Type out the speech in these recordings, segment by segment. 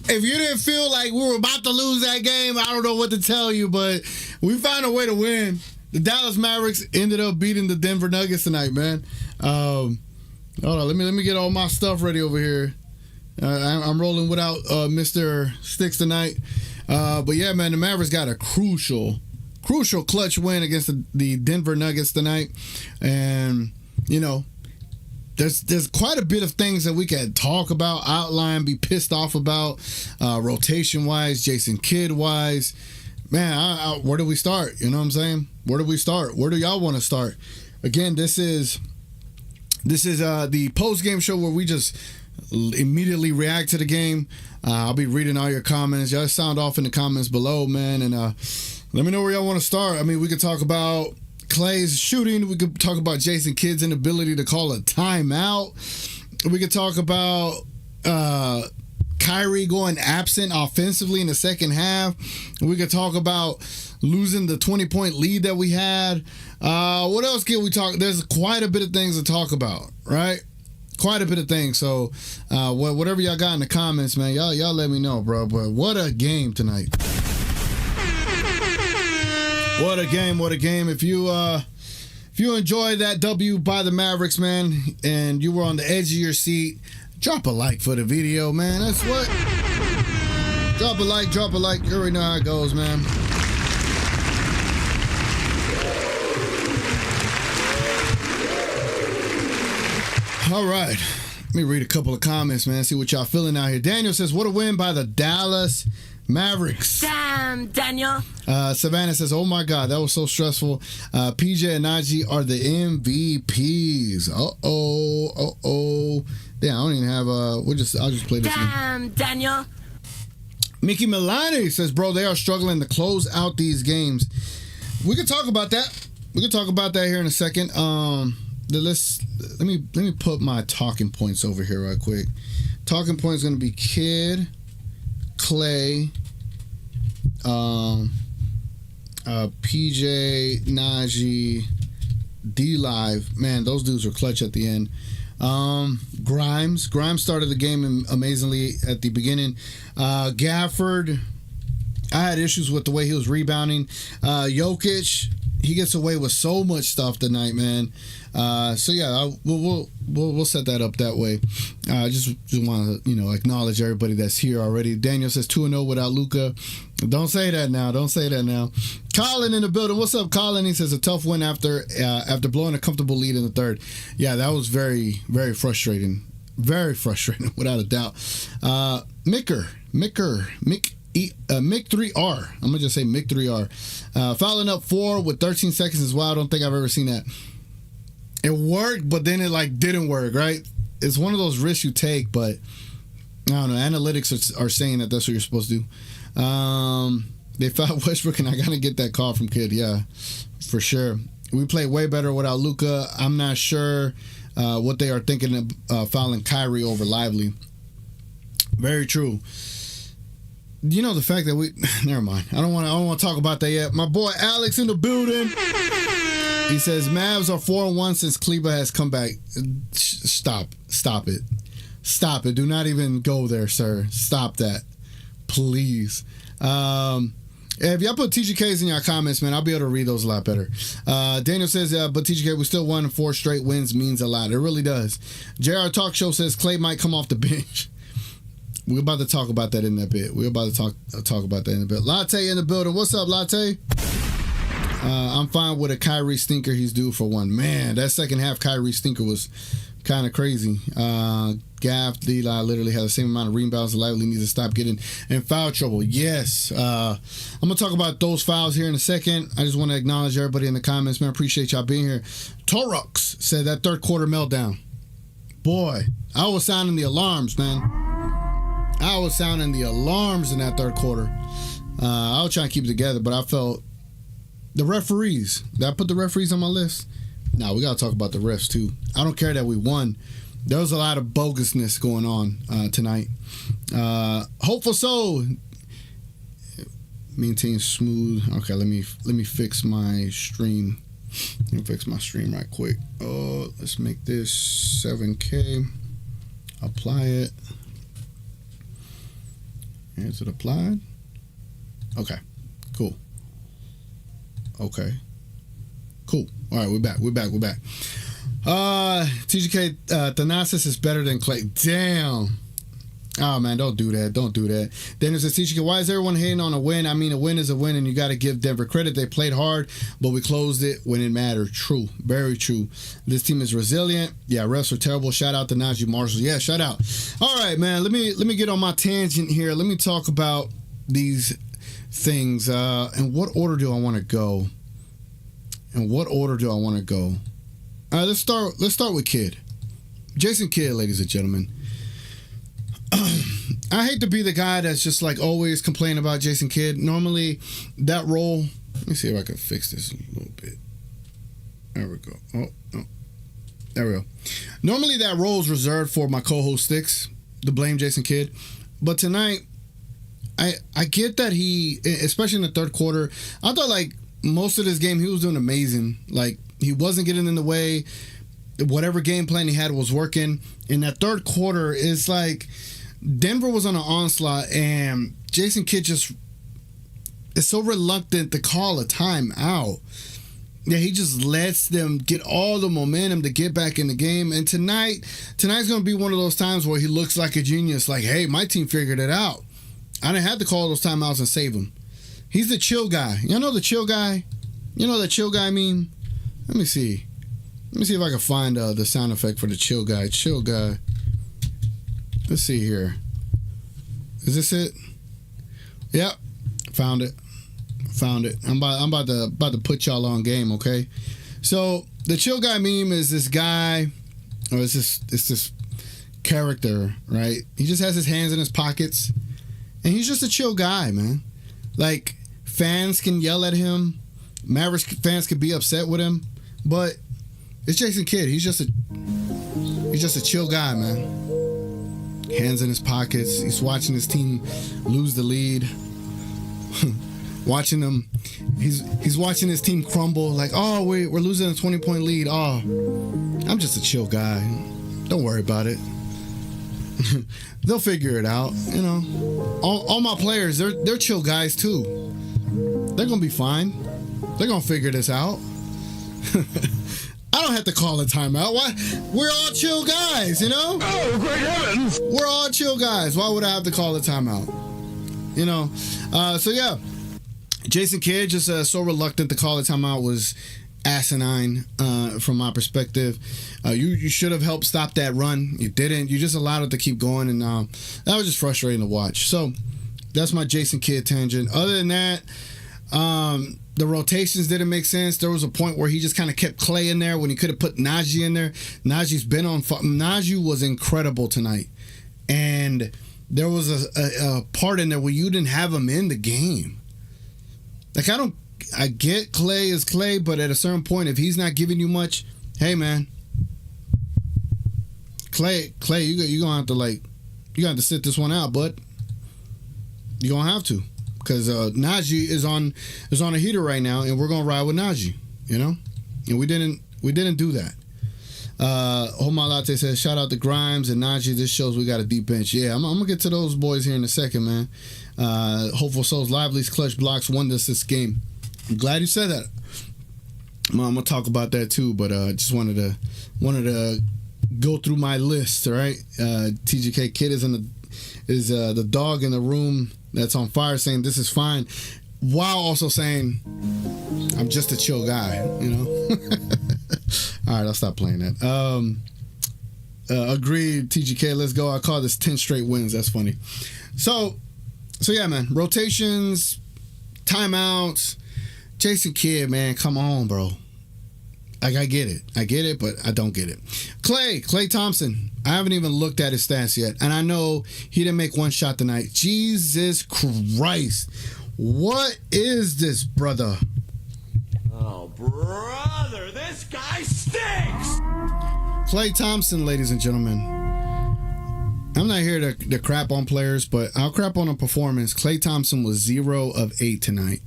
if you didn't feel like we were about to lose that game, I don't know what to tell you, but we found a way to win. The Dallas Mavericks ended up beating the Denver Nuggets tonight, man. Hold on, let me get all my stuff ready over here. I'm rolling without Mr. Stix tonight. But yeah, man, the Mavericks got a crucial clutch win against the Denver Nuggets tonight. And, you know, there's quite a bit of things that we can talk about, outline, be pissed off about, rotation-wise, Jason Kidd-wise. Man, where do we start? You know what I'm saying? Where do we start? Where do y'all want to start? Again, this is the post-game show where we just immediately react to the game. I'll be reading all your comments. Y'all sound off in the comments below, man, and let me know where y'all want to start. I mean, we could talk about Klay's shooting. We could talk about Jason Kidd's inability to call a timeout. We could talk about Kyrie going absent offensively in the second half. We could talk about losing the 20-point lead that we had. What else can we talk? There's quite a bit of things to talk about, right? Quite a bit of things. So whatever y'all got in the comments, man, y'all let me know, bro. But what a game tonight. What a game. If you enjoyed that W by the Mavericks, man, and you were on the edge of your seat, drop a like for the video, man. That's what. Drop a like. You already know how it goes, man. All right. Let me read a couple of comments, man. See what y'all feeling out here. Daniel says, what a win by the Dallas Mavericks. Damn, Daniel. Savannah says, oh my God, that was so stressful. PJ and Naji are the MVPs. Uh-oh. Damn, I don't even have I'll just play this Damn, again. Daniel. Mickey Milani says, bro, they are struggling to close out these games. We can talk about that. Here in a second. Let me put my talking points over here right quick. Talking points going to be Kidd, Klay, PJ, Naji, D-Live. Man, those dudes were clutch at the end. Grimes started the game amazingly at the beginning. Gafford, I had issues with the way he was rebounding. Jokic, he gets away with so much stuff tonight, man. So yeah, we'll set that up that way. Just want to acknowledge everybody that's here already. Daniel says 2-0 without Luka. Don't say that now. Colin in the building. What's up, Colin? He says a tough win after blowing a comfortable lead in the third. Yeah, that was very, very frustrating. Very frustrating, without a doubt. Mick 3R. I'm gonna just say Mick 3R. Fouling up 4 with 13 seconds as well. I don't think I've ever seen that. It worked, but then it didn't work, right? It's one of those risks you take, but I don't know. Analytics are saying that that's what you're supposed to do. They fouled Westbrook, and I gotta get that call from Kidd. Yeah, for sure. We played way better without Luka. I'm not sure what they are thinking of fouling Kyrie over Lively. Very true. You know the fact that never mind. I don't want to talk about that yet. My boy Alex in the building. He says Mavs are 4-1 since Kleba has come back. Stop it. Do not even go there, sir. Stop that, please. If y'all put TGKs in your comments, man, I'll be able to read those a lot better. Daniel says, but TGK, we still won, 4 straight wins means a lot. It really does. JR Talk Show says Klay might come off the bench. We're about to talk about that in a bit. Latte in the building. What's up, Latte? I'm fine with a Kyrie stinker. He's due for one. Man, that second half Kyrie stinker was kind of crazy. Gaff, D-Lie literally had the same amount of rebounds. Lively needs to stop getting in foul trouble. Yes. I'm going to talk about those fouls here in a second. I just want to acknowledge everybody in the comments, man. Appreciate y'all being here. Torux said that third quarter meltdown. Boy, I was sounding the alarms, man. I was sounding the alarms in that third quarter. I was trying to keep it together, but I felt the referees. Did I put the referees on my list? No, we got to talk about the refs, too. I don't care that we won. There was a lot of bogusness going on tonight. Hopeful so. Maintain smooth. Okay, let me fix my stream. Let me fix my stream right quick. Let's make this 7K. Apply it. Is it applied? Okay. Cool. Okay. Cool. All right, we're back. TGK Thanasis is better than Klay. Damn. Oh, man, don't do that. Then there's a TGK. Why is everyone hating on a win? I mean, a win is a win, and you got to give Denver credit. They played hard, but we closed it when it mattered. True. Very true. This team is resilient. Yeah, refs are terrible. Shout out to Naji Marshall. Yeah, shout out. All right, man, let me get on my tangent here. Let me talk about these things. In what order do I want to go? All right, let's start with Kidd. Jason Kidd, ladies and gentlemen. I hate to be the guy that's just like always complaining about Jason Kidd. Normally, that role. Let me see if I can fix this a little bit. There we go. Oh, there we go. Normally, that role is reserved for my co-host Stix to blame Jason Kidd, but tonight, I get that he, especially in the third quarter, I thought like most of this game he was doing amazing. Like he wasn't getting in the way. Whatever game plan he had was working. In that third quarter, it's like Denver was on an onslaught, and Jason Kidd just is so reluctant to call a timeout. Yeah, he just lets them get all the momentum to get back in the game. And tonight's going to be one of those times where he looks like a genius. Like, hey, my team figured it out. I didn't have to call those timeouts and save him. He's the chill guy. Y'all know the chill guy? You know the chill guy meme? Let me see. If I can find the sound effect for the chill guy. Chill guy. Let's see here. Is this it? Yep. Found it. I'm about to put y'all on game, okay? So the chill guy meme is this guy, or it's this character, right? He just has his hands in his pockets, and he's just a chill guy, man. Like fans can yell at him, Mavericks fans can be upset with him, but it's Jason Kidd. He's just a chill guy, man. Hands in his pockets. He's watching his team lose the lead. Watching them, he's watching his team crumble. Like, oh, we're losing a 20-point lead. Oh, I'm just a chill guy. Don't worry about it. They'll figure it out. You know, all my players, they're chill guys too. They're gonna be fine. They're gonna figure this out. I don't have to call a timeout. Why? We're all chill guys, you know? Oh, great heavens! We're all chill guys. Why would I have to call a timeout? You know? So, yeah. Jason Kidd just so reluctant to call a timeout was asinine from my perspective. You should have helped stop that run. You didn't. You just allowed it to keep going, and that was just frustrating to watch. So, that's my Jason Kidd tangent. Other than that, the rotations didn't make sense. There was a point where he just kind of kept Klay in there when he could have put Naji in there. Naji's been on. Naji was incredible tonight, and there was a part in there where you didn't have him in the game. Like I get Klay is Klay, but at a certain point, if he's not giving you much, hey man, Klay, you gonna have to sit this one out, bud. You gonna have to. Because Naji is on a heater right now, and we're gonna ride with Naji, you know, and we didn't do that. Homa Latte says, shout out to Grimes and Naji. This shows we got a deep bench. Yeah, I'm gonna get to those boys here in a second, man. Hopeful Souls, Lively's clutch blocks won this game. I'm glad you said that. I'm gonna talk about that too, but just wanted to go through my list. All right, TGK Kidd is the dog in the room that's on fire, saying this is fine, while also saying I'm just a chill guy, you know. All right, I'll stop playing that. Agreed, TGK. Let's go. I call this 10 straight wins. That's funny. So yeah, man. Rotations, timeouts. Jason Kidd, man, come on, bro. Like, I get it, but I don't get it. Klay Thompson. I haven't even looked at his stats yet, and I know he didn't make one shot tonight. Jesus Christ. What is this, brother? Oh, brother, this guy stinks! Klay Thompson, ladies and gentlemen. I'm not here to crap on players, but I'll crap on a performance. Klay Thompson was 0 of 8 tonight.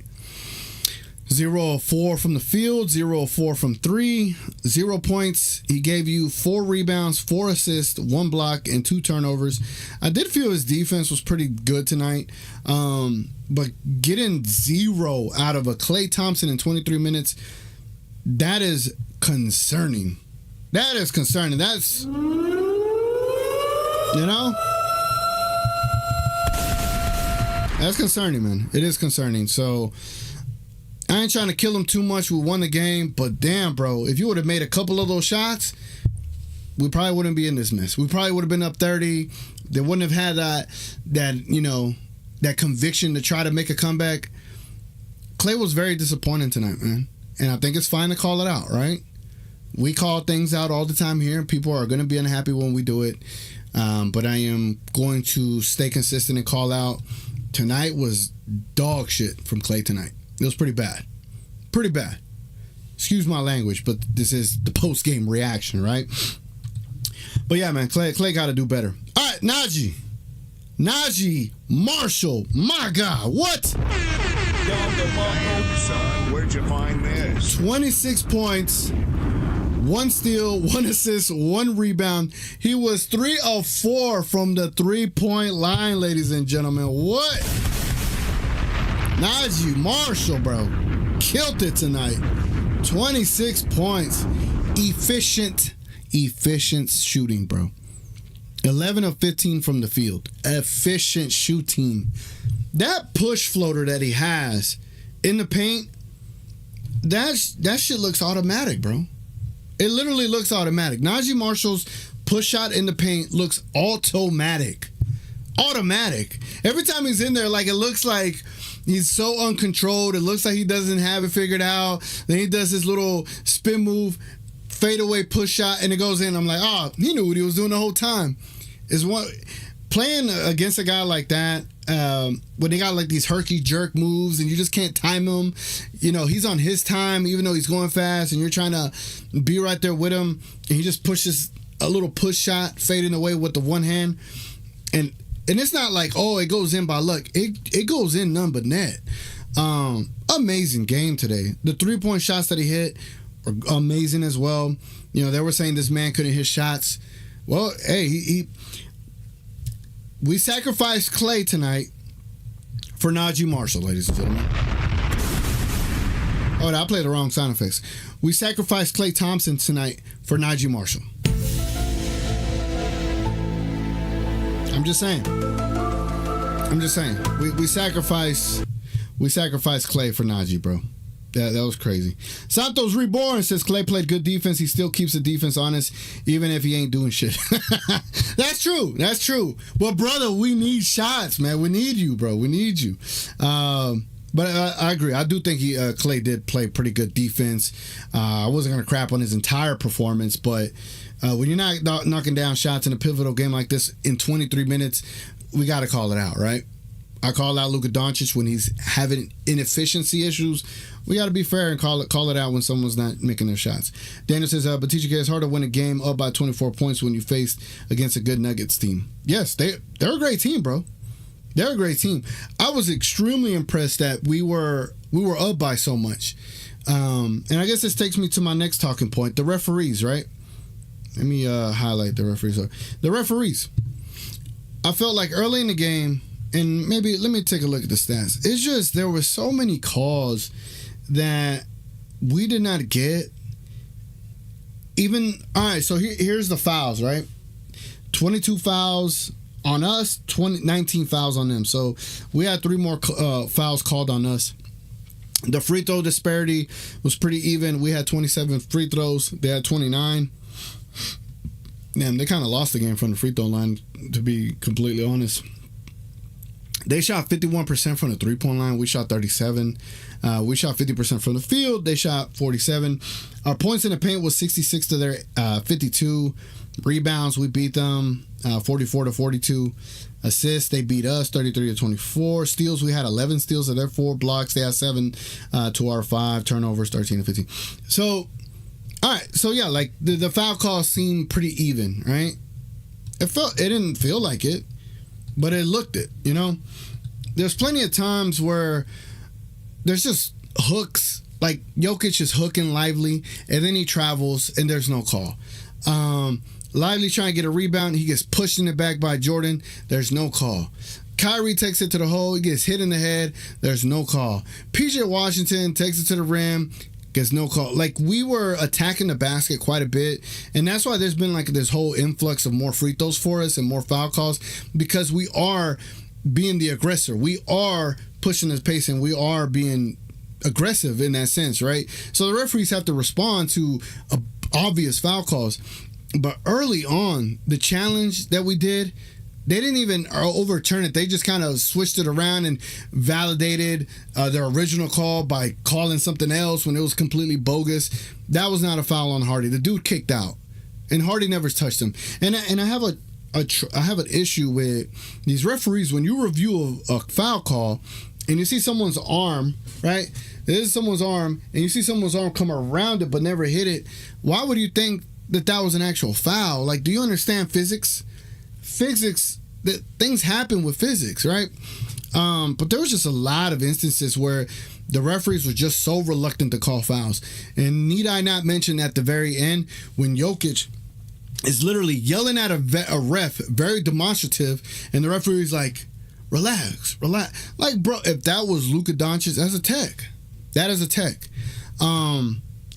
0 of 4 from the field, 0 of 4 from 3, 0 points. He gave you 4 rebounds, 4 assists, 1 block, and 2 turnovers. I did feel his defense was pretty good tonight, but getting 0 out of a Klay Thompson in 23 minutes, that is concerning. That is concerning. That's, that's concerning, man. It is concerning. So I ain't trying to kill him too much. We won the game, but damn, bro, if you would have made a couple of those shots, we probably wouldn't be in this mess. We probably would have been up 30. They wouldn't have had that conviction to try to make a comeback. Klay was very disappointing tonight, man. And I think it's fine to call it out, right? We call things out all the time here, and people are going to be unhappy when we do it. But I am going to stay consistent and call out. Tonight was dog shit from Klay tonight. It was pretty bad. Pretty bad. Excuse my language, but this is the post-game reaction, right? But yeah, man, Klay got to do better. All right, Naji Marshall. My God, what? Son, where'd you find this? 26 points, 1 steal, 1 assist, 1 rebound. He was 3 of 4 from the 3-point line, ladies and gentlemen. What? Naji Marshall, bro, killed it tonight. 26 points. Efficient shooting, bro. 11 of 15 from the field. Efficient shooting. That push floater that he has in the paint, that shit looks automatic, bro. It literally looks automatic. Naji Marshall's push shot in the paint looks automatic. Automatic. Every time he's in there, like, it looks like he's so uncontrolled. It looks like he doesn't have it figured out. Then he does his little spin move, fadeaway push shot, and it goes in. I'm like, oh, he knew what he was doing the whole time. Is one playing against a guy like that, when they got like these herky jerk moves and you just can't time him. You know, he's on his time, even though he's going fast, and you're trying to be right there with him, and he just pushes a little push shot, fading away with the one hand, and it's not like, oh, it goes in by luck. It goes in none but net. Amazing game today. The 3-point shots that he hit are amazing as well. You know, they were saying this man couldn't hit shots. Well, hey, we sacrificed Klay tonight for Naji Marshall, ladies and gentlemen. Oh, I played the wrong sound effects. We sacrificed Klay Thompson tonight for Naji Marshall. I'm just saying. We sacrificed Klay for Naji, bro. That was crazy. Santos Reborn says Klay played good defense. He still keeps the defense honest, even if he ain't doing shit. That's true. But brother, we need shots, man. We need you, bro. We need you. But I agree. I do think Klay did play pretty good defense. I wasn't gonna crap on his entire performance, but when you're not knocking down shots in a pivotal game like this in 23 minutes, we got to call it out, right? I call out Luka Doncic when he's having inefficiency issues. We got to be fair and call it out when someone's not making their shots. Daniel says, but TGK, it's hard to win a game up by 24 points when you face against a good Nuggets team. Yes, they're a great team, bro. They're a great team. I was extremely impressed that we were up by so much. And I guess this takes me to my next talking point, the referees, right? Let me highlight the referees. The referees. I felt like early in the game, and maybe let me take a look at the stats. It's just there were so many calls that we did not get. Even, all right, so here's the fouls, right? 22 fouls on us, 19 fouls on them. So we had 3 more fouls called on us. The free throw disparity was pretty even. We had 27 free throws. They had 29. Damn, they kind of lost the game from the free throw line, to be completely honest. They shot 51% from the 3-point line. We shot 37. We shot 50% from the field. They shot 47. Our points in the paint was 66 to their 52. Rebounds, we beat them 44 to 42. Assists, they beat us 33 to 24. Steals, we had 11 steals to their 4. Blocks, they had 7 to our 5. Turnovers, 13 to 15. So, all right. So yeah, like the foul calls seemed pretty even, right? It didn't feel like it, but it looked it, you know? There's plenty of times where there's just hooks. Like, Jokic is hooking Lively, and then he travels, and there's no call. Lively trying to get a rebound. He gets pushed in the back by Jordan. There's no call. Kyrie takes it to the hole. He gets hit in the head. There's no call. PJ Washington takes it to the rim. Gets no call. Like, we were attacking the basket quite a bit, and that's why there's been like this whole influx of more free throws for us and more foul calls, because we are being the aggressor. We are pushing the pace, and we are being aggressive in that sense, right? So the referees have to respond to obvious foul calls. But early on, the challenge that we did, they didn't even overturn it. They just kind of switched it around and validated their original call by calling something else when it was completely bogus. That was not a foul on Hardy. The dude kicked out, and Hardy never touched him. And I have I have an issue with these referees. When you review a foul call and you see someone's arm, right? There's someone's arm, and you see someone's arm come around it but never hit it. Why would you think that was an actual foul? Like, do you understand physics? Physics, that things happen with physics, right? But there was just a lot of instances where the referees were just so reluctant to call fouls. And need I not mention at the very end when Jokic is literally yelling at a ref, very demonstrative, and the referee's like, relax. Like, bro, if that was Luka Doncic, that's a tech. That is a tech.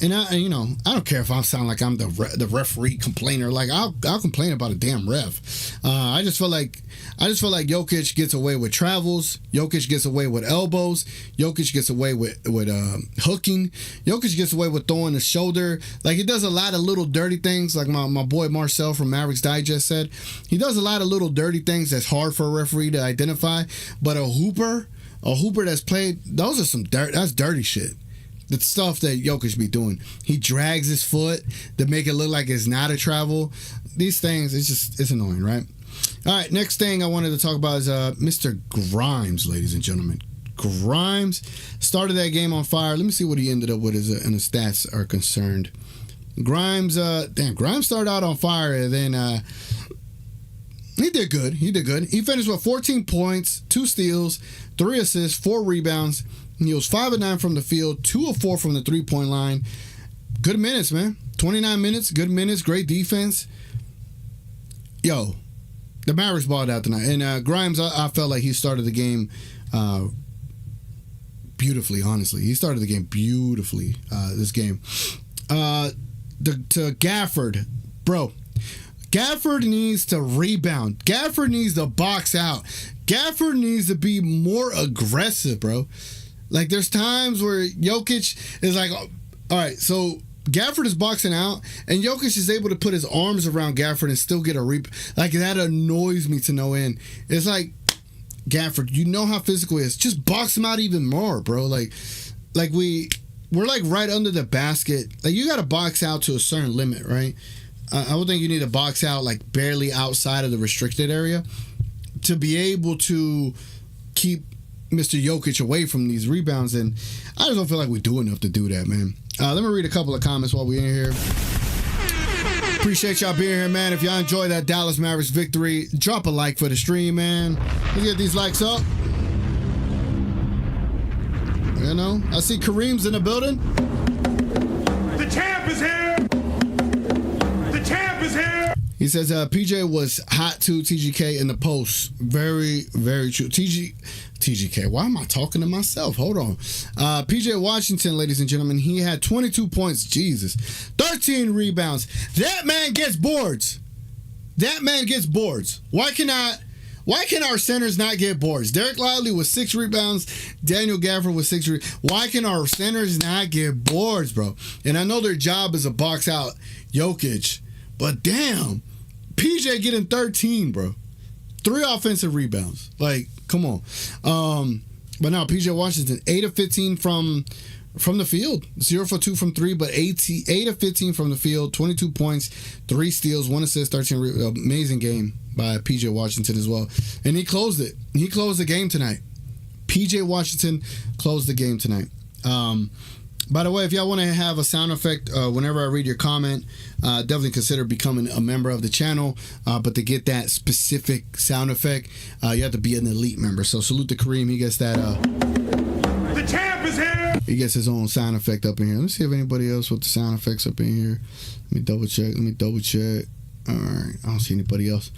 And I don't care if I sound like I'm the referee complainer. Like, I'll complain about a damn ref. I just feel like Jokic gets away with travels. Jokic gets away with elbows. Jokic gets away with hooking. Jokic gets away with throwing the shoulder. Like, he does a lot of little dirty things. Like my boy Marcel from Mavericks Digest said, he does a lot of little dirty things that's hard for a referee to identify. But a hooper that's played, those are some dirt. That's dirty shit. The stuff that Jokic be doing. He drags his foot to make it look like it's not a travel. These things, it's annoying, right? All right, next thing I wanted to talk about is Mr. Grimes, ladies and gentlemen. Grimes started that game on fire. Let me see what he ended up with and his stats are concerned. Grimes started out on fire, and then he did good. He finished with 14 points, 2 steals, 3 assists, 4 rebounds. He was 5 of 9 from the field, 2 of 4 from the 3-point line. Good minutes, man. 29 minutes, good minutes, great defense. Yo, the Mavericks balled out tonight. And Grimes, I felt like he started the game beautifully, honestly. He started the game beautifully, this game. To Gafford, bro. Gafford needs to rebound. Gafford needs to box out. Gafford needs to be more aggressive, bro. Like, there's times where Jokic is like, all right, so Gafford is boxing out, and Jokic is able to put his arms around Gafford and still get a like, that annoys me to no end. It's like, Gafford, you know how physical he is. Just box him out even more, bro. Like we're like right under the basket. Like, you got to box out to a certain limit, right? I would think you need to box out like barely outside of the restricted area to be able to keep Mr. Jokic away from these rebounds, and I just don't feel like we do enough to do that, man. Let me read a couple of comments while we're in here. Appreciate y'all being here, man. If y'all enjoy that Dallas Mavericks victory, drop a like for the stream, man. Let's get these likes up. You know, I see Kareem's in the building. The champ is here! The champ is here! He says PJ was hot to TGK in the post. Very, very true. TGK. Why am I talking to myself? Hold on. PJ Washington, ladies and gentlemen, he had 22 points. Jesus. 13 rebounds. That man gets boards. Why can our centers not get boards? Derrick Lively with 6 rebounds. Daniel Gafford with 6 rebounds. Why can our centers not get boards, bro? And I know their job is to box out Jokic, but damn, PJ getting 13, bro. 3 offensive rebounds. Like, come on. But now PJ Washington, 8 of 15 from the field. 0 for 2 from 3, but 8 of 15 from the field. 22 points, 3 steals, 1 assist, 13 amazing game by PJ Washington as well. And he closed it. He closed the game tonight. PJ Washington closed the game tonight. By the way, if y'all want to have a sound effect whenever I read your comment, definitely consider becoming a member of the channel. But to get that specific sound effect, you have to be an elite member. So salute to Kareem. He gets that. The The champ is here. He gets his own sound effect up in here. Let me see if anybody else with the sound effects up in here. Let me double check. All right, I don't see anybody else.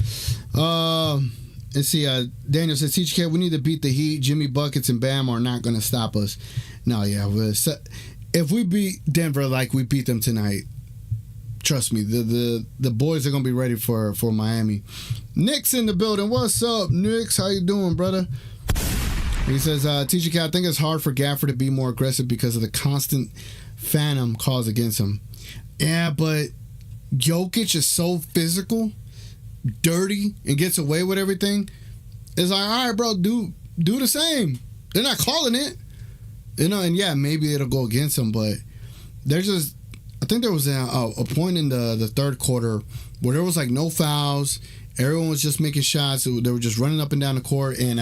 Let's see. Daniel says, TGK, we need to beat the Heat. Jimmy Buckets and Bam are not going to stop us. No, yeah. If we beat Denver like we beat them tonight, trust me, the boys are going to be ready for Miami. Nick's in the building. What's up, Nick's? How you doing, brother? He says, TGK, I think it's hard for Gafford to be more aggressive because of the constant phantom calls against him. Yeah, but Jokic is so physical, dirty, and gets away with everything. It's like, all right, bro, do the same. They're not calling it. And yeah, maybe it'll go against him, but there's just, I think there was a point in the third quarter where there was like no fouls. Everyone was just making shots. They were just running up and down the court, and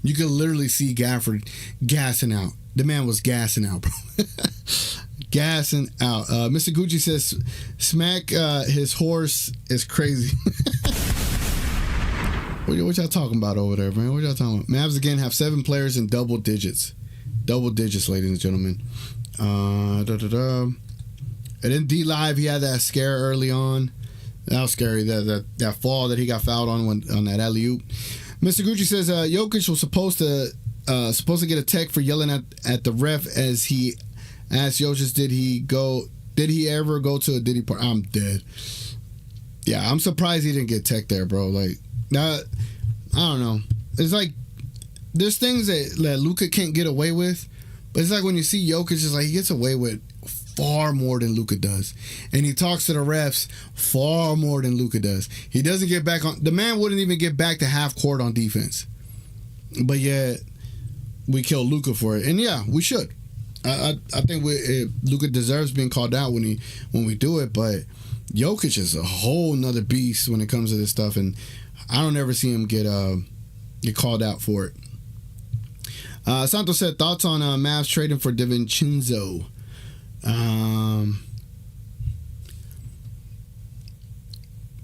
you could literally see Gafford gassing out. The man was gassing out, bro. Gassing out. Mr. Gucci says, smack his horse is crazy. What y'all talking about over there, man? What y'all talking about? Mavs again have 7 players in double digits. Double digits, ladies and gentlemen. And then D-Live, he had that scare early on. That was scary. That fall that he got fouled on that alley-oop. Mr. Gucci says Jokic was supposed to get a tech for yelling at the ref as he asked Jokic, did he ever go to a Diddy party? I'm dead. Yeah, I'm surprised he didn't get tech there, bro. Like, I don't know. It's like there's things that Luka can't get away with, but it's like when you see Jokic, it's like he gets away with far more than Luka does, and he talks to the refs far more than Luka does. He doesn't get back on. The man wouldn't even get back to half court on defense, but yet we kill Luka for it, and yeah, we should. I think Luka deserves being called out when we do it, but Jokic is a whole nother beast when it comes to this stuff, and I don't ever see him get called out for it. Santos said, thoughts on Mavs trading for DiVincenzo?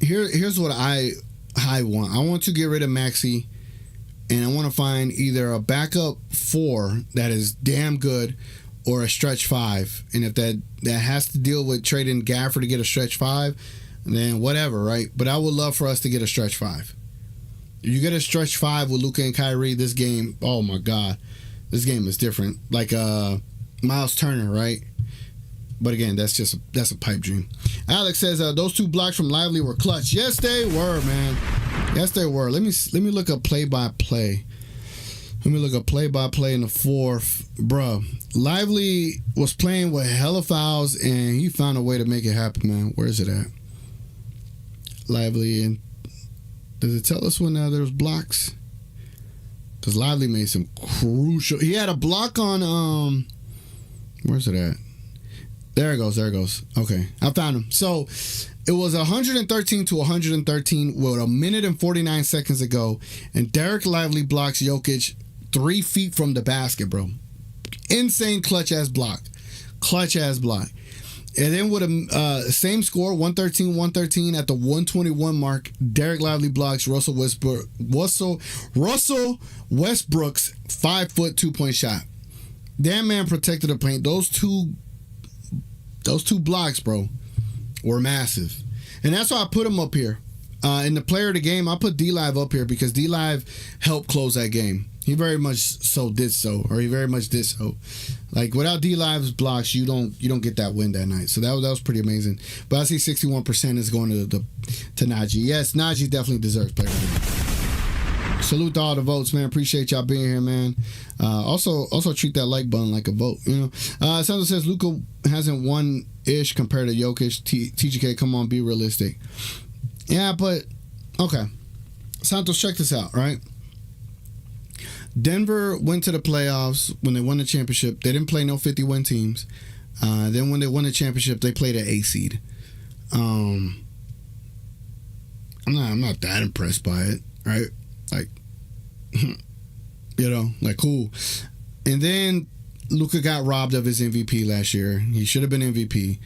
Here's what I want. I want to get rid of Maxey, and I want to find either a backup 4 that is damn good or a stretch 5. And if that has to deal with trading Gafford to get a stretch 5, then whatever, right? But I would love for us to get a stretch 5. You get a stretch 5 with Luka and Kyrie, this game, oh my God, this game is different. Like Miles Turner, right? But again, that's a pipe dream. Alex says those 2 blocks from Lively were clutch. Yes, they were, man. Yes, they were. Let me look up play-by-play. Let me look up play-by-play in the fourth. Bruh, Lively was playing with hella fouls, and he found a way to make it happen, man. Where is it at? Lively, and does it tell us when there was blocks? Because Lively made some crucial... He had a block on... Where's it at? There it goes. Okay, I found him. So it was 113 to 113 with a minute and 49 seconds to go, and Derrick Lively blocks Jokic 3 feet from the basket, bro. Insane clutch ass block. And then with a same score, 113 at the 121 mark, Derrick Lively blocks Russell Westbrook's 5-foot 2-point shot. That man protected the paint. Those two blocks, bro, were massive. And that's why I put him up here. In the player of the game, I put D-Live up here because D-Live helped close that game. He very much did so. Like, without D-Live's blocks, you don't get that win that night. So that was pretty amazing. But I see 61% is going to Naji. Yes, Naji definitely deserves player of the game. Salute to all the votes, man. Appreciate y'all being here, man. Also treat that like button like a vote, you know. Sandra says Luka hasn't won ish compared to Jokic. TGK, come on, be realistic. Yeah, but okay. Santos, check this out, right? Denver went to the playoffs when they won the championship. They didn't play no 50-win teams. Then when they won the championship, they played an 8 seed. I'm not that impressed by it, right? Like, you know, like, cool. And then Luka got robbed of his MVP last year. He should have been MVP.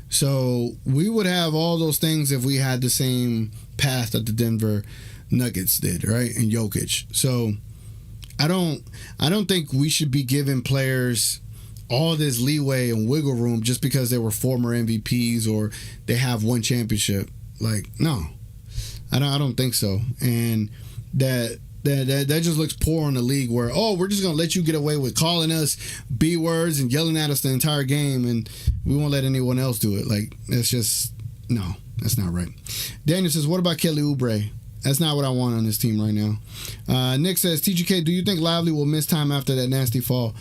So we would have all those things if we had the same path that the Denver Nuggets did, right? And Jokic. So I don't think we should be giving players all this leeway and wiggle room just because they were former MVPs or they have one championship. Like, no, I don't think so. And that just looks poor on the league where, oh, we're just going to let you get away with calling us B words and yelling at us the entire game and we won't let anyone else do it. Like, that's just, no, that's not right. Daniel says, what about Kelly Oubre? That's not what I want on this team right now. Nick says, TGK, do you think Lively will miss time after that nasty fall?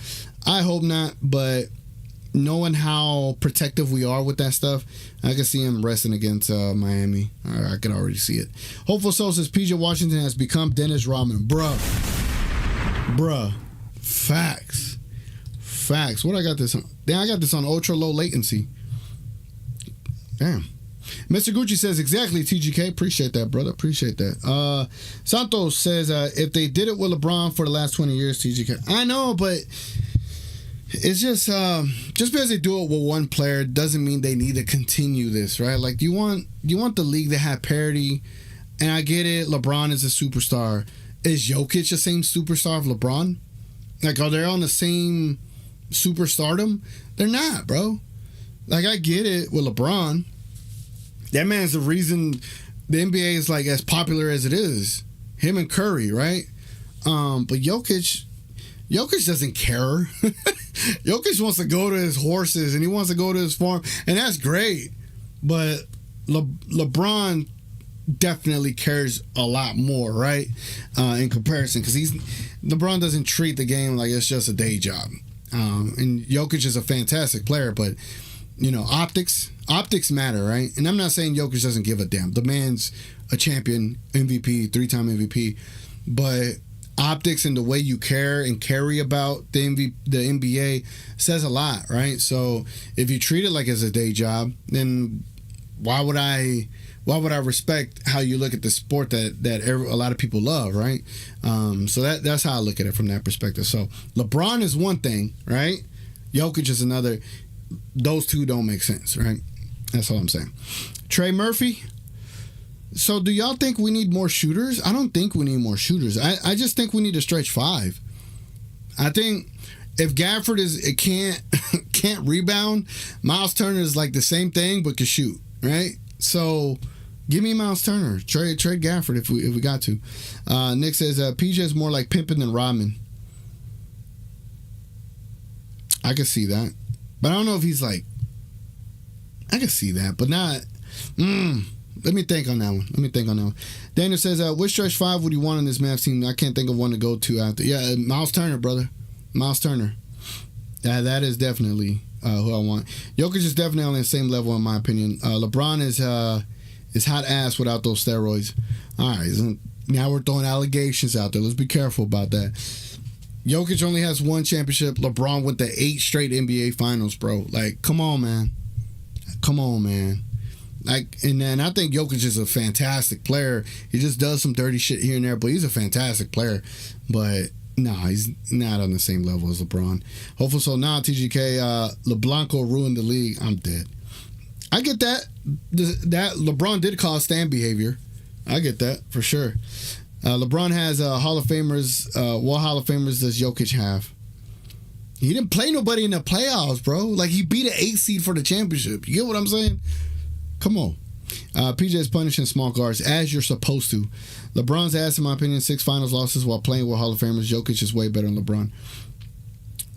I hope not, but knowing how protective we are with that stuff, I can see him resting against Miami. I can already see it. Hopeful Soul says, PJ Washington has become Dennis Rodman. Bruh. Facts. What I got this on? Damn, I got this on ultra low latency. Damn. Mr. Gucci says, exactly, TGK. Appreciate that, brother. Appreciate that. Santos says, if they did it with LeBron for the last 20 years, TGK. I know, but it's just because they do it with one player doesn't mean they need to continue this, right? Like, you want the league to have parity, and I get it. LeBron is a superstar. Is Jokic the same superstar of LeBron? Like, are they on the same superstardom? They're not, bro. Like, I get it with LeBron. That man's the reason the NBA is like as popular as it is. Him and Curry, right? But Jokic doesn't care. Jokic wants to go to his horses and he wants to go to his farm, and that's great. But LeBron definitely cares a lot more, right? In comparison, because LeBron doesn't treat the game like it's just a day job. And Jokic is a fantastic player, but optics matter, right? And I'm not saying Jokic doesn't give a damn. The man's a champion, MVP, 3-time MVP, but optics and the way you care and carry about the NBA says a lot, right? So if you treat it like it's a day job, then why would I respect how you look at the sport that a lot of people love, right? So that's how I look at it from that perspective. So LeBron is one thing, right? Jokic is another. Those two don't make sense, right? That's all I'm saying. Trey Murphy. So do y'all think we need more shooters? I don't think we need more shooters. I just think we need to stretch five. I think if Gafford can't rebound, Miles Turner is like the same thing but can shoot, right? So give me Miles Turner. Trade Gafford if we got to. Nick says PJ is more like Pimpin than Rodman. I can see that. But I don't know if he's like, I can see that, but not. Let me think on that one. Daniel says, which stretch five would you want on this Mavs team? I can't think of one to go to after. Yeah, Miles Turner, brother. Miles Turner. That is definitely who I want. Jokic is definitely on the same level in my opinion. LeBron is hot ass without those steroids. All right, now we're throwing allegations out there. Let's be careful about that. Jokic only has one championship. LeBron went to 8 straight NBA finals, bro. Like, come on, man. Like, and then I think Jokic is a fantastic player. He just does some dirty shit here and there, but he's a fantastic player. But no, he's not on the same level as LeBron. Hopefully so. Now, TGK, LeBlanco ruined the league. I'm dead. I get that. That LeBron did cause stand behavior. I get that for sure. LeBron has Hall of Famers. What Hall of Famers does Jokic have? He didn't play nobody in the playoffs, bro. Like, he beat an 8 seed for the championship. You get what I'm saying? Come on. PJ is punishing small guards as you're supposed to. LeBron's ass, in my opinion, 6 finals losses while playing with Hall of Famers. Jokic is way better than LeBron.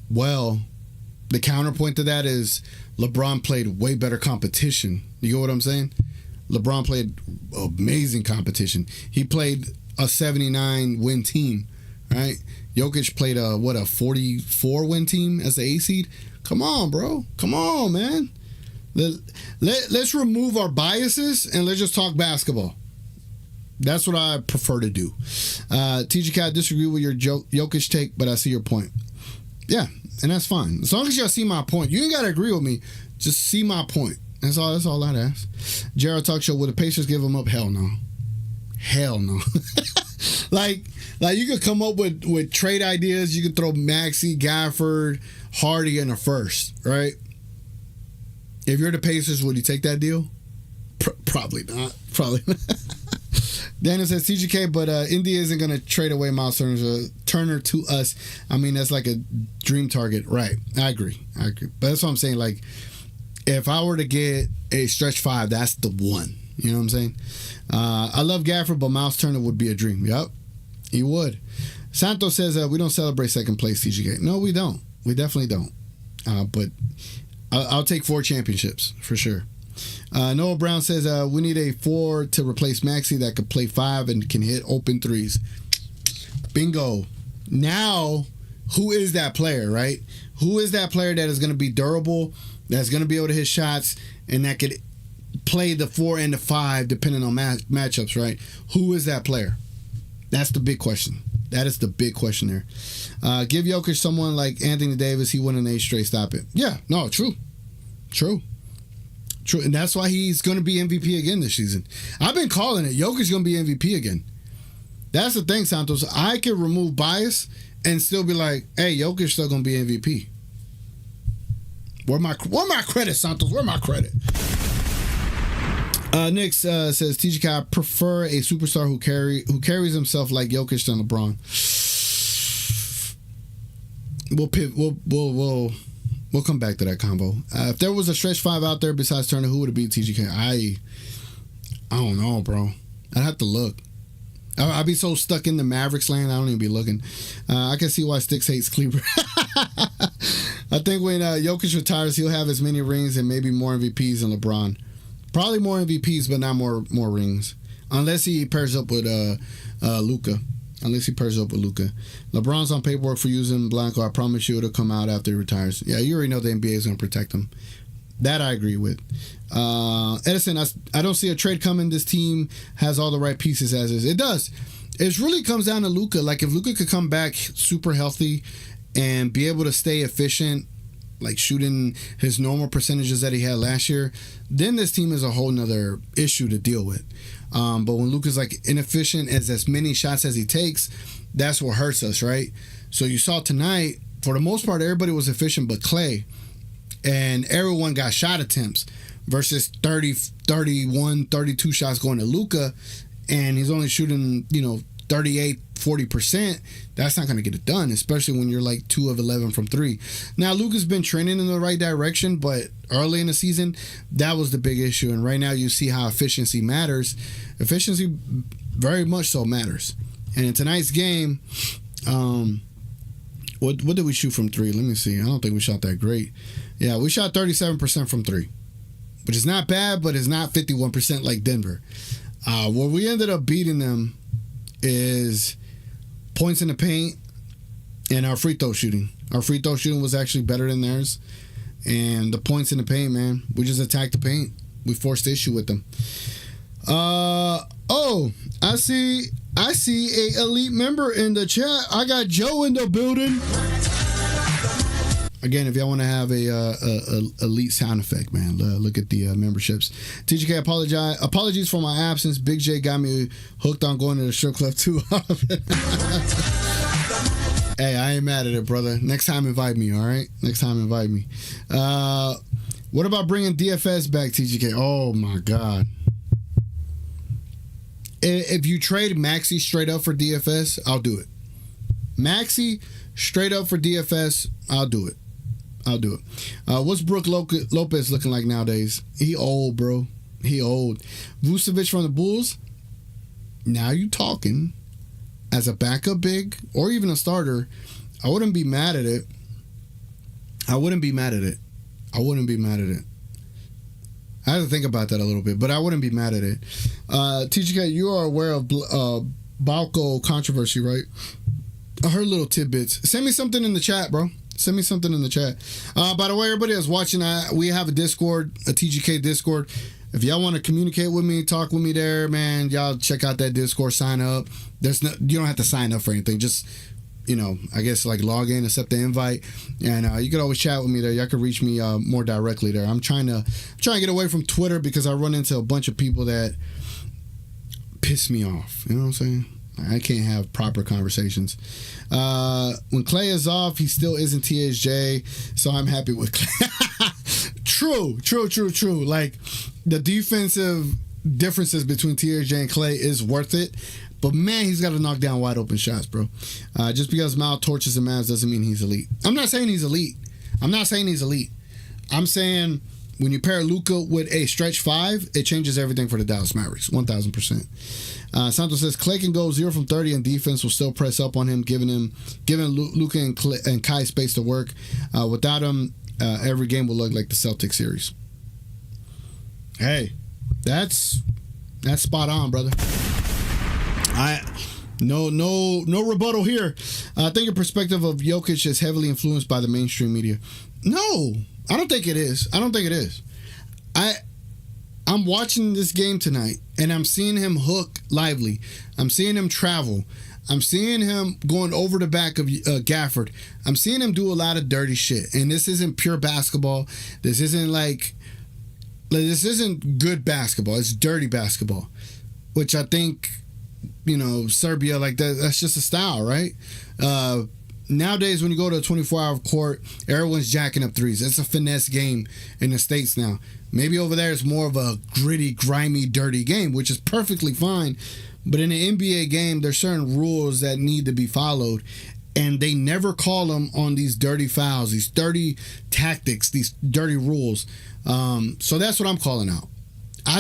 Well, the counterpoint to that is LeBron played way better competition. You get what I'm saying? LeBron played amazing competition. He played a 79 win team, right? Jokic played a 44 win team as the 8 seed. Come on, bro. Come on, man. Let's remove our biases and let's just talk basketball. That's what I prefer to do. TGK, I disagree with your Jokic take, but I see your point. Yeah, and that's fine. As long as y'all see my point. You ain't got to agree with me. Just see my point. That's all I'd ask. Jared Talk Show, will the Pacers give him up? Hell no. Hell no. like you could come up with trade ideas. You could throw Maxey, Gafford, Hardy in a first, right? If you're the Pacers, would you take that deal? Probably not. Probably not. Daniel says TGK, but India isn't going to trade away Miles Turner to us. I mean, that's like a dream target. Right. I agree. But that's what I'm saying. Like, if I were to get a stretch 5, that's the one. You know what I'm saying? I love Gafford, but Miles Turner would be a dream. Yup. He would. Santos says we don't celebrate second place, TGK. No, we don't. We definitely don't. But I'll take 4 championships for sure. Noah Brown says we need a 4 to replace Maxey that could play 5 and can hit open threes. Bingo. Now, who is that player, right? Who is that player that is going to be durable, that's going to be able to hit shots, and that could play the 4 and the 5 depending on matchups, right? Who is that player? That's the big question. That is the big question there. Give Jokic someone like Anthony Davis, he won an 8 straight, stop it. Yeah, no, true. And that's why he's going to be MVP again this season. I've been calling it. Jokic's going to be MVP again. That's the thing, Santos. I can remove bias and still be like, hey, Jokic's still going to be MVP. Where my credit, Santos? Where my credit? Nick says, TGK, I prefer a superstar who carries himself like Jokic than LeBron. We'll come back to that combo. If there was a stretch 5 out there besides Turner, who would it be, TGK? I don't know, bro. I'd have to look. I'd be so stuck in the Mavericks land, I don't even be looking. I can see why Stix hates Cleveland. I think when Jokic retires, he'll have as many rings and maybe more MVPs than LeBron. Probably more MVPs, but not more rings. Unless he pairs up with Luka. LeBron's on paperwork for using Blanco. I promise you it'll come out after he retires. Yeah, you already know the NBA is going to protect him. That I agree with. Edison, I don't see a trade coming. This team has all the right pieces as is. It does. It really comes down to Luka. Like, if Luka could come back super healthy and be able to stay efficient, like shooting his normal percentages that he had last year, then this team is a whole nother issue to deal with. But when Luka's like inefficient as many shots as he takes, that's what hurts us, right? So you saw tonight, for the most part, everybody was efficient but Klay. And everyone got shot attempts versus 30, 31, 32 shots going to Luka. And he's only shooting, 38, 40%. That's not going to get it done, especially when you're like 2 of 11 from 3. Now, Luka's been trending in the right direction, but early in the season, that was the big issue. And right now, you see how efficiency matters. Efficiency very much so matters. And in tonight's game, what did we shoot from 3? Let me see. I don't think we shot that great. Yeah, we shot 37% from 3, which is not bad, but it's not 51% like Denver. Where we ended up beating them is points in the paint and our free throw shooting. Our free throw shooting was actually better than theirs. And the points in the paint, man, we just attacked the paint. We forced the issue with them. I see a elite member in the chat. I got Joe in the building. Again, if y'all want to have a elite sound effect, man, look at the memberships. TGK, apologies for my absence. Big J got me hooked on going to the strip club too often. Hey, I ain't mad at it, brother. Next time, invite me, all right? Next time, invite me. What about bringing DFS back, TGK? Oh, my God. If you trade Maxey straight up for DFS, I'll do it. Maxey straight up for DFS, I'll do it. What's Brook Lopez looking like nowadays? He old, bro. He old. Vucevic from the Bulls, now you talking. As a backup big or even a starter, I wouldn't be mad at it. I wouldn't be mad at it. I had to think about that a little bit, but I wouldn't be mad at it. TGK, you are aware of Balco controversy, right? I heard little tidbits. Send me something in the chat, bro. Send me something in the chat. By the way, everybody that's watching, we have a Discord, a TGK Discord. If y'all want to communicate with me, talk with me there, man, y'all check out that Discord, sign up. You don't have to sign up for anything. Just, I guess like log in, accept the invite, and you can always chat with me there. Y'all can reach me more directly there. I'm trying to get away from Twitter because I run into a bunch of people that piss me off. You know what I'm saying? I can't have proper conversations. When Klay is off, he still isn't THJ, so I'm happy with Klay. True. Like, the defensive differences between TJ and Klay is worth it. But man, he's got to knock down wide open shots, bro. Just because Mal torches the Mavs doesn't mean he's elite. I'm not saying he's elite. I'm saying when you pair Luka with a stretch 5, it changes everything for the Dallas Mavericks, 1,000%. Santos says Klay can go 0 from 30 and defense will still press up on him, giving Luka and Kai space to work. Without him, every game will look like the Celtics series. Hey, that's spot on, brother. No rebuttal here. I think your perspective of Jokic is heavily influenced by the mainstream media. No, I don't think it is. I'm watching this game tonight, and I'm seeing him hook Lively. I'm seeing him travel. I'm seeing him going over the back of Gafford. I'm seeing him do a lot of dirty shit. And this isn't pure basketball. This isn't this isn't good basketball. It's dirty basketball, which I think, Serbia, like that's just a style, right? Nowadays, when you go to a 24-hour court, everyone's jacking up threes. It's a finesse game in the States now. Maybe over there it's more of a gritty, grimy, dirty game, which is perfectly fine. But in an NBA game, there's certain rules that need to be followed, and they never call them on these dirty fouls, these dirty tactics, these dirty rules. So that's what I'm calling out. I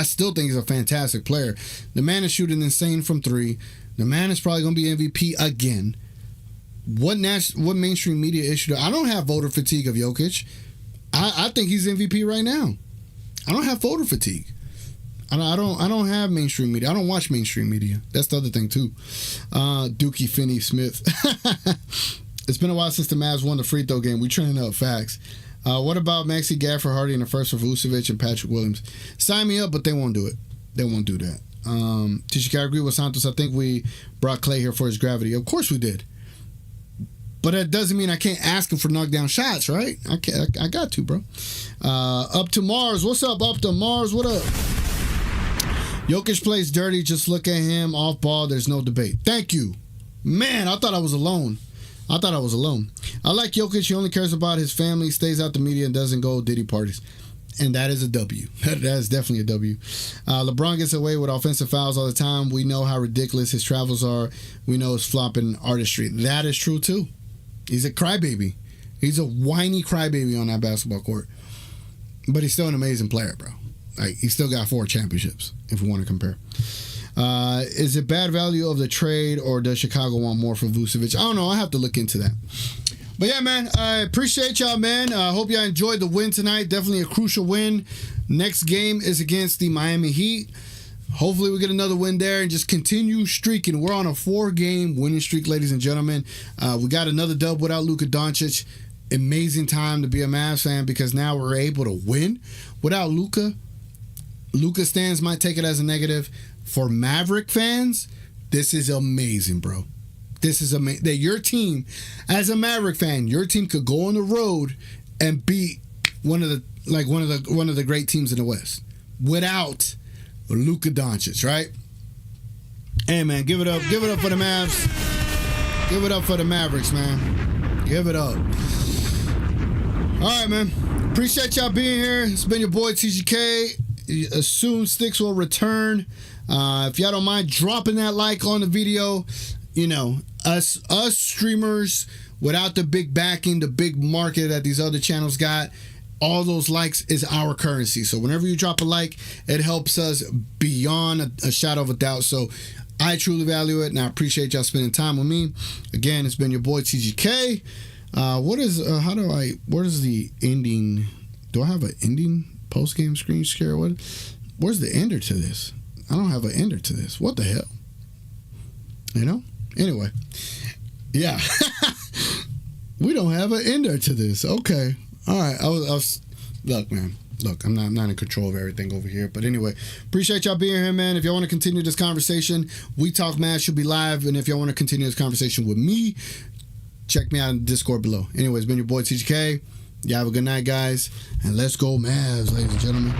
still think he's a fantastic player. The man is shooting insane from 3. The man is probably going to be MVP again. What mainstream media issue? I don't have voter fatigue of Jokic. I think he's MVP right now. I don't have voter fatigue. I don't have mainstream media. I don't watch mainstream media. That's the other thing too. Dookie Finney Smith. It's been a while since the Mavs won the free throw game. We trending up facts. What about Maxey Gafford Hardy in the first for Vucevic and Patrick Williams? Sign me up, but they won't do it. They won't do that. TGK, I agree with Santos. I think we brought Klay here for his gravity. Of course we did. But that doesn't mean I can't ask him for knockdown shots, right? I got to, bro. Up to Mars. What's up, Up to Mars? What up? Jokic plays dirty. Just look at him. Off ball. There's no debate. Thank you. Man, I thought I was alone. I like Jokic. He only cares about his family, stays out the media, and doesn't go Diddy parties. And that is a W. That is definitely a W. LeBron gets away with offensive fouls all the time. We know how ridiculous his travels are. We know his flopping artistry. That is true, too. He's a crybaby. He's a whiny crybaby on that basketball court. But he's still an amazing player, bro. Like, he's still got 4 championships, if we want to compare. Is it bad value of the trade, or does Chicago want more for Vucevic? I don't know. I have to look into that. But yeah, man, I appreciate y'all, man. I hope y'all enjoyed the win tonight. Definitely a crucial win. Next game is against the Miami Heat. Hopefully we get another win there and just continue streaking. We're on a 4-game winning streak, ladies and gentlemen. We got another dub without Luka Doncic. Amazing time to be a Mavs fan, because now we're able to win without Luka. Luka stands might take it as a negative. For Maverick fans, this is amazing, bro. This is amazing that your team, as a Maverick fan, your team could go on the road and beat one of the great teams in the West without Luka Doncic, right? Hey, man, give it up for the Mavs. Give it up for the Mavericks, man. Give it up. All right, man. Appreciate y'all being here. It's been your boy TGK. Soon Stix will return. If y'all don't mind dropping that like on the video, us streamers without the big backing, the big market that these other channels got, all those likes is our currency. So whenever you drop a like, it helps us beyond a shadow of a doubt. So I truly value it, and I appreciate y'all spending time with me. Again, it's been your boy TGK. What is the ending? Do I have an ending post-game screen share? Where's the ender to this? I don't have an ender to this. What the hell? Anyway. Yeah. We don't have an ender to this. Okay. All right. Look, man. Look, I'm not in control of everything over here. But anyway, appreciate y'all being here, man. If y'all want to continue this conversation, We Talk Mad should be live. And if y'all want to continue this conversation with me, check me out in the Discord below. Anyway, it's been your boy TGK. Y'all have a good night, guys. And let's go Mavs, ladies and gentlemen.